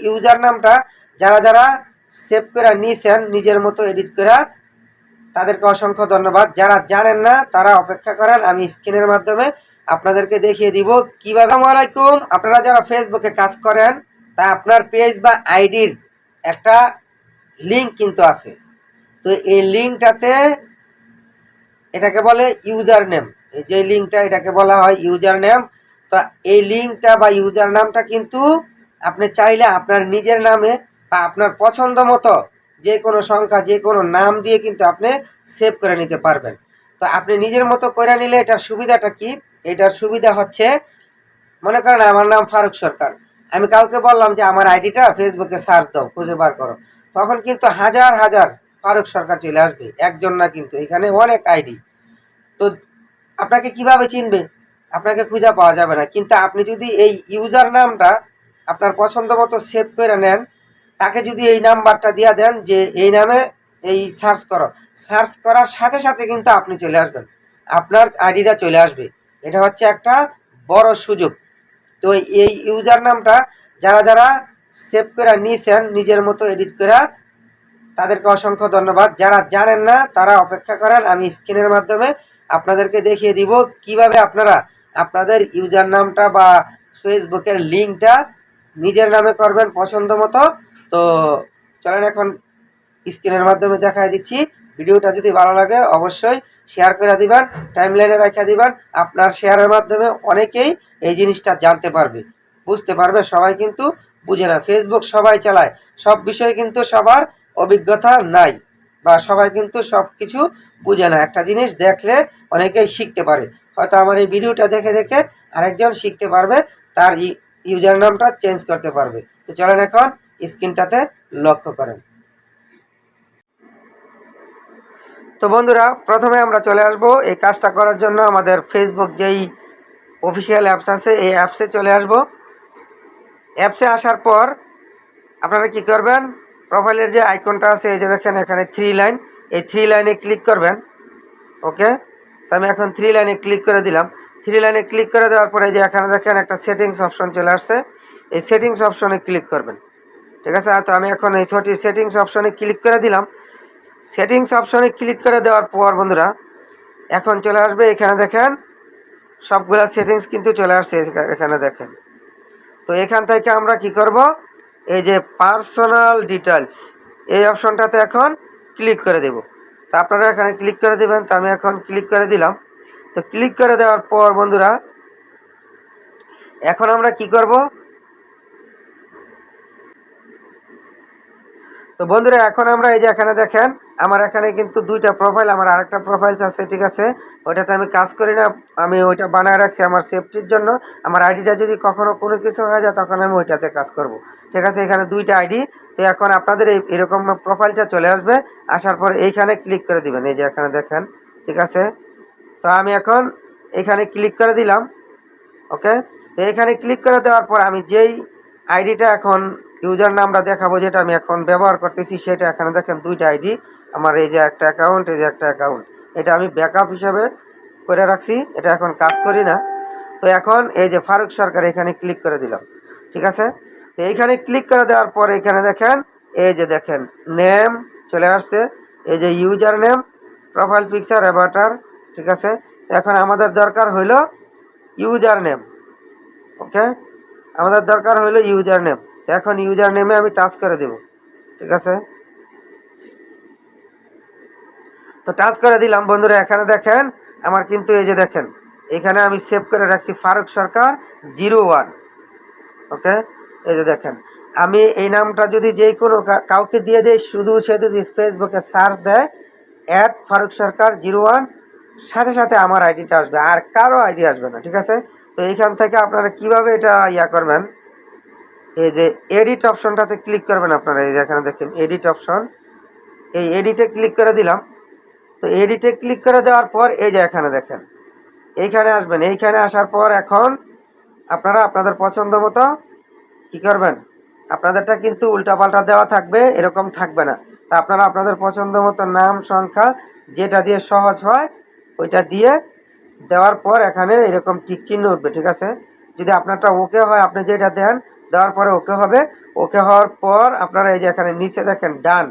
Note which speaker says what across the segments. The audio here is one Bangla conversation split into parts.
Speaker 1: ইউজার নামটা যারা যারা সেভ করে নিয়েছেন নিজের মতো এডিট করে, তাদেরকে অসংখ্য ধন্যবাদ। যারা জানেন না তারা অপেক্ষা করেন, আমি স্ক্রিনের মাধ্যমে আপনাদেরকে দেখিয়ে দিব কিভাবে। আসসালামু আলাইকুম। আপনারা যারা ফেসবুকে কাজ করেন, তা আপনার পেজ বা আইডির একটা লিঙ্ক কিন্তু আছে। তো এই লিঙ্কটাতে এটাকে বলে ইউজার নেম। এই যে লিঙ্কটা এটাকে বলা হয় ইউজার নেম। তো এই লিঙ্কটা বা ইউজার নামটা কিন্তু আপনি চাইলে আপনার নিজের নামে বা আপনার পছন্দ মতো যে কোনো সংখ্যা যে কোনো নাম দিয়ে কিন্তু আপনি সেভ করে নিতে পারবেন। তো আপনি নিজের মতো করে নিলে এটার সুবিধাটা কি? এটার সুবিধা হচ্ছে, মনে করেন আমার নাম ফারুক সরকার, আমি কাউকে বললাম যে আমার আইডিটা ফেসবুকে সার্চ দাও, খুঁজে বার করো, তখন কিন্তু হাজার হাজার ফারুক সরকার চলে আসবে, একজন না, কিন্তু এখানে অনেক আইডি। তো আপনাকে কিভাবে চিনবে? আপনাকে খুঁজে পাওয়া যাবে না। কিন্তু আপনি যদি এই ইউজার নামটা আপনার পছন্দ মতো সেভ করে নেন, তাকে যদি এই নাম্বারটা দিয়ে দেন যে এই নামে এই সার্চ করো, সার্চ করার সাথে সাথে কিন্তু আপনি চলে আসবেন, আপনার আইডিটা চলে আসবে। এটা হচ্ছে একটা বড় সুযোগ। তো এই ইউজার নামটা যারা যারা সেভ করে নিয়েছেন নিজের মতো এডিট করে, তাদেরকে অসংখ্য ধন্যবাদ। যারা জানেন না তারা অপেক্ষা করেন, আমি স্ক্রিনের মাধ্যমে আপনাদেরকে দেখিয়ে দিব কিভাবে আপনারা আপনাদের ইউজার নামটা বা ফেসবুকের লিঙ্কটা নিজের নামে করবেন পছন্দ মতো। তো চলেন এখন স্ক্রিনের মাধ্যমে দেখাই দিচ্ছি। ভিডিওটা যদি ভালো লাগে অবশ্যই শেয়ার করে দিবেন, টাইমলাইনে রেখে দিবেন। আপনার শেয়ারের মাধ্যমে অনেকেই এই জিনিসটা জানতে পারবে, বুঝতে পারবে। সবাই কিন্তু বুঝে না, ফেসবুক সবাই চালায়, সব বিষয়ে কিন্তু সবার অভিজ্ঞতা নাই, বা সবাই কিন্তু সব কিছু বুঝে না। একটা জিনিস দেখলে অনেকেই শিখতে পারে, হয়তো আমার এই ভিডিওটা দেখে দেখে আরেকজন শিখতে পারবে, তার ইউজার নামটা চেঞ্জ করতে পারবে। তো চলেন এখন স্ক্রিনটাতে লক্ষ্য করেন। তো বন্ধুরা, প্রথমে আমরা চলে আসব এই কাজটা করার জন্য আমাদের ফেসবুক যেই অফিসিয়াল অ্যাপস আছে এই অ্যাপসে চলে আসব। অ্যাপসে আসার পর আপনারা কি করবেন, প্রোফাইলের যে আইকনটা আছে এই যে দেখেন এখানে 3 লাইন, এই 3 লাইনে ক্লিক করবেন। ওকে, তো আমি এখন 3 লাইনে ক্লিক করে দিলাম। 3 লাইনে ক্লিক করে দেওয়ার পরে যে এখানে দেখেন একটা সেটিংস অপশন চলে আসছে, এই সেটিংস অপশনে ক্লিক করবেন। ঠিক আছে, তো আমি এখন এই সেটিংস অপশনে ক্লিক করে দিলাম। সেটিংস অপশনে ক্লিক করে দেওয়ার পর বন্ধুরা এখন চলে আসবে, এখানে দেখেন সবগুলা সেটিংস কিন্তু চলে আসছে এখানে দেখেন। তো এখান থেকে আমরা কি করব, এই যে পার্সোনাল ডিটেলস এই অপশনটাতে এখন ক্লিক করে দেব। তো আপনারা এখানে ক্লিক করে দেবেন। তো আমি এখন ক্লিক করে দিলাম। তো ক্লিক করে দেওয়ার পর বন্ধুরা এখন আমরা কি করব, তো বন্ধুরা এখন আমরা এই যে এখানে দেখেন আমার এখানে কিন্তু দুইটা প্রোফাইল, আমার আরেকটা প্রোফাইল আছে, ঠিক আছে, ওইটাতে আমি কাজ করি না, আমি ওইটা বানায় রাখছি আমার সেফটির জন্য। আমার আইডিটা যদি কখনো কোনো কিছু হয়ে যায় তখন আমি ওইটাতে কাজ করব, ঠিক আছে। এখানে দুইটা আইডি। তো এখন আপনাদের এরকম প্রোফাইলটা চলে আসবে, আসার পর এইখানে ক্লিক করে দিবেন, এই যে এখানে দেখেন, ঠিক আছে। তো আমি এখন এখানে ক্লিক করে দিলাম। ওকে, তো এখানে ক্লিক করে দেওয়ার পর আমি যেই আইডিটা এখন ইউজার নামটা দেখাবো, যেটা আমি এখন ব্যবহার করতেছি, সেটা এখানে দেখেন দুইটা আইডি আমার, এই যে একটা অ্যাকাউন্ট, এই যে একটা অ্যাকাউন্ট, এটা আমি ব্যাকআপ হিসাবে করে রাখছি, এটা এখন কাজ করি না। তো এখন এই যে ফারুক সরকার এখানে ক্লিক করে দিলাম, ঠিক আছে। তো এইখানে ক্লিক করে দেওয়ার পর এখানে দেখেন এই যে দেখেন নেম চলে আসছে, এই যে user name, profile picture, Avatar, ঠিক আছে। এখন আমাদের দরকার হইলো ইউজার নেম। ওকে, আমাদের দরকার হইলো ইউজার নেম। এখন ইউজার নেমে আমি টাচ করে দেব, ঠিক আছে। তো টাচ করে দিলাম বন্ধুরা, এখানে দেখেন আমার কিন্তু এই যে দেখেন এখানে আমি সেভ করে রাখছি ফারুক সরকার 01। ওকে, এই যে দেখেন আমি এই নামটা যদি যে কোনো কাউকে দিয়ে দেই, শুধু সে যদি ফেসবুকে সার্চ দেয় ফারুক সরকার 01, সাথে সাথে আমার আইডিটা আসবে, আর কারো আইডি আসবে না, ঠিক আছে। তো এইখান থেকে আপনারা কিভাবে এটা করবেন, এই যে এডিট অপশনটাতে ক্লিক করবেন আপনারা, এই যে এখানে দেখেন এডিট অপশন, এই এডিটে ক্লিক করে দিলাম। তো এডিটে ক্লিক করে দেওয়ার পর এই যে এখানে দেখেন এইখানে আসবেন। এইখানে আসার পর এখন আপনারা আপনাদের পছন্দ মতো কী করবেন, আপনাদেরটা কিন্তু উল্টাপাল্টা দেওয়া থাকবে, এরকম থাকবে না। তা আপনারা আপনাদের পছন্দ মতো নাম সংখ্যা যেটা দিয়ে সহজ হয় ওইটা দিয়ে দেওয়ার পর এখানে এরকম টিক চিহ্ন উঠবে, ঠিক আছে। যদি আপনারটা ওকে হয় আপনি যেটা দেন, দেওয়ার পরে ওকে হবে, ওকে হওয়ার পর আপনারা এই যে এখানে নিচে দেখেন ডান,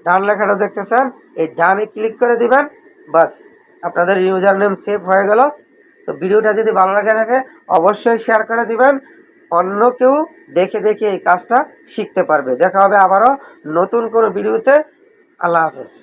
Speaker 1: ডান লেখাটা দেখতেছেন, এই ডানে ক্লিক করে দিবেন। বাস, আপনাদের ইউজার নেম সেভ হয়ে গেল। তো ভিডিওটা যদি ভালো লাগে থাকে অবশ্যই শেয়ার করে দিবেন, অন্য কেউ দেখে দেখে এই কাজটা শিখতে পারবে। দেখা হবে আবারও নতুন কোনো ভিডিওতে। আল্লাহ হাফেজ।